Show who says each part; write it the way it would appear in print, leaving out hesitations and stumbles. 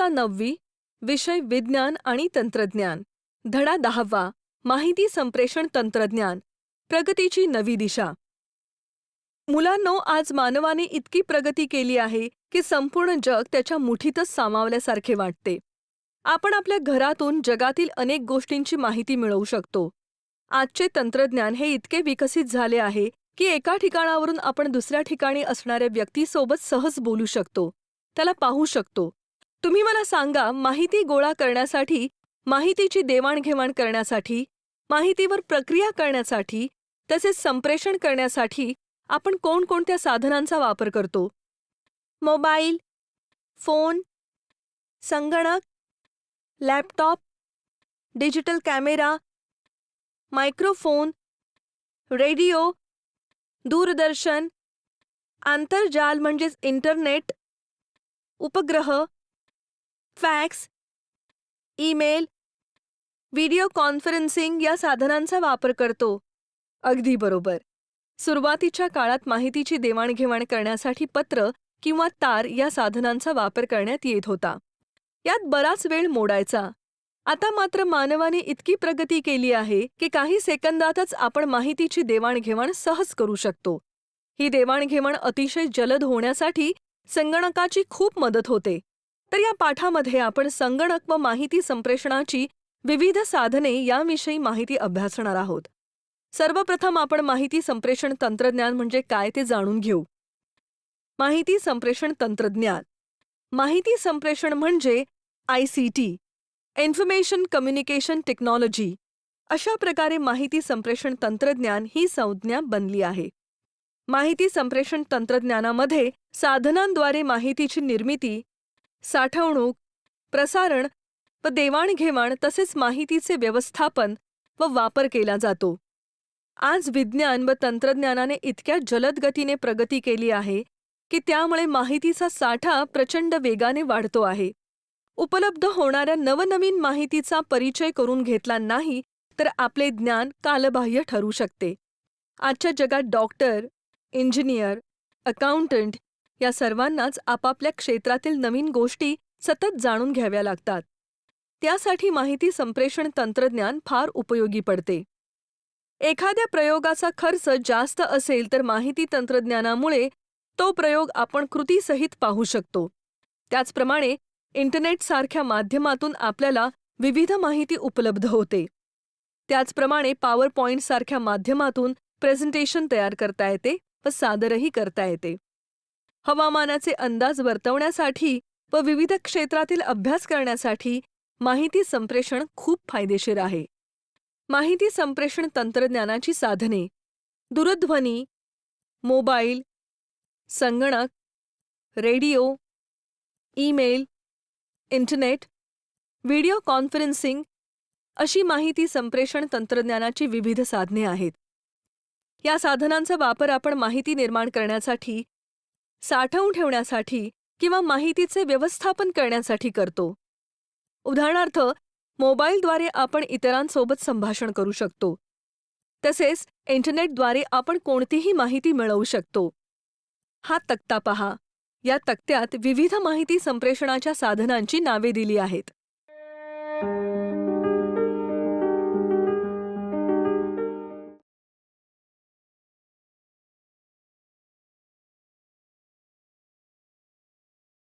Speaker 1: इयत्ता 9वी, विषय विज्ञान आणि तंत्रज्ञान, धडा 10वा, माहिती संप्रेषण तंत्रज्ञान, प्रगतीची नवी दिशा. मुलांनो, आज मानवाने इतकी प्रगती केली आहे की संपूर्ण जग त्याच्या मुठीतच सामावल्यासारखे वाटते. आपण आपल्या घरातून जगातील अनेक गोष्टींची माहिती मिळवू शकतो. आजचे तंत्रज्ञान हे इतके विकसित झाले आहे की एका ठिकाणावरून आपण दुसऱ्या ठिकाणी असणाऱ्या व्यक्तीसोबत सहज बोलू शकतो, त्याला पाहू शकतो. तुम्ही मला सांगा, माहिती गोळा करण्यासाठी, माहितीची देवाणघेवाण करण्यासाठी, माहितीवर प्रक्रिया करण्यासाठी, तसेच संप्रेषण करण्यासाठी आपण कोणकोणत्या साधनांचा वापर करतो? मोबाईल, फोन, संगणक, laptop, digital camera, microphone, radio, दूरदर्शन, आंतरजाल म्हणजेच इंटरनेट, उपग्रह, फॅक्स, ईमेल, व्हिडिओ कॉन्फरन्सिंग या साधनांचा वापर करतो. अगदी बरोबर. सुरुवातीच्या काळात माहितीची देवाणघेवाण करण्यासाठी पत्र किंवा तार या साधनांचा वापर करण्यात येत होता. यात बराच वेळ मोडायचा. आता मात्र मानवाने इतकी प्रगती केली आहे की काही सेकंदातच आपण माहितीची देवाणघेवाण सहज करू शकतो. ही देवाणघेवाण अतिशय जलद होण्यासाठी संगणकाची खूप मदत होते. तर या पाठामध्ये आपण संगणक व माहिती संप्रेषणाची विविध साधने याविषयी माहिती अभ्यासणार आहोत. सर्वप्रथम आपण माहिती संप्रेषण तंत्रज्ञान म्हणजे काय ते जाणून घेऊ. माहिती संप्रेषण तंत्रज्ञान. माहिती संप्रेषण म्हणजे ICT, इन्फॉर्मेशन कम्युनिकेशन टेक्नॉलॉजी. अशा प्रकारे माहिती संप्रेषण तंत्रज्ञान ही संज्ञा बनली आहे. माहिती संप्रेषण तंत्रज्ञानामध्ये साधनांद्वारे माहितीची निर्मिती, साठवणूक, प्रसारण व देवाणघेवाण तसेच माहितीचे व्यवस्थापन व वापर केला जातो. आज विज्ञान व तंत्रज्ञानाने इतक्या जलद गतीने प्रगती केली आहे की त्यामुळे माहितीचा साठा प्रचंड वेगाने वाढतो आहे. उपलब्ध होणाऱ्या नवनवीन माहितीचा परिचय करून घेतला नाही तर आपले ज्ञान कालबाह्य ठरू शकते. आजच्या जगात डॉक्टर, इंजिनियर, अकाउंटंट या सर्वांनाच आपापल्या क्षेत्रातील नवीन गोष्टी सतत जाणून घ्याव्या लागतात. त्यासाठी माहिती संप्रेषण तंत्रज्ञान फार उपयोगी पडते. एखाद्या प्रयोगाचा खर्च जास्त असेल तर माहिती तंत्रज्ञानामुळे तो प्रयोग आपण कृतीसहित पाहू शकतो. त्याचप्रमाणे इंटरनेटसारख्या माध्यमातून आपल्याला विविध माहिती उपलब्ध होते. त्याचप्रमाणे पॉवर पॉइंटसारख्या माध्यमातून प्रेझेंटेशन तयार करता येते व सादरही करता येते. हवामानाचे अंदाज वर्तवण्यासाठी व विविध क्षेत्रातील अभ्यास करण्यासाठी माहिती संप्रेषण खूप फायदेशीर आहे. माहिती संप्रेषण तंत्रज्ञानाची साधने: दूरध्वनी, मोबाईल, संगणक, radio, email, internet, video conferencing अशी माहिती संप्रेषण तंत्रज्ञानाची विविध साधने आहेत. या साधनांचा वापर आपण माहिती निर्माण करण्यासाठी, साठवून ठेवण्यासाठी किंवा माहितीचे व्यवस्थापन करण्यासाठी करतो. उदाहरणार्थ, मोबाईलद्वारे आपण इतरांसोबत संभाषण करू शकतो. तसेच इंटरनेटद्वारे आपण कोणतीही माहिती मिळवू शकतो. हा तक्ता पहा. या तक्त्यात विविध माहिती संप्रेषणाच्या साधनांची नावे दिली आहेत.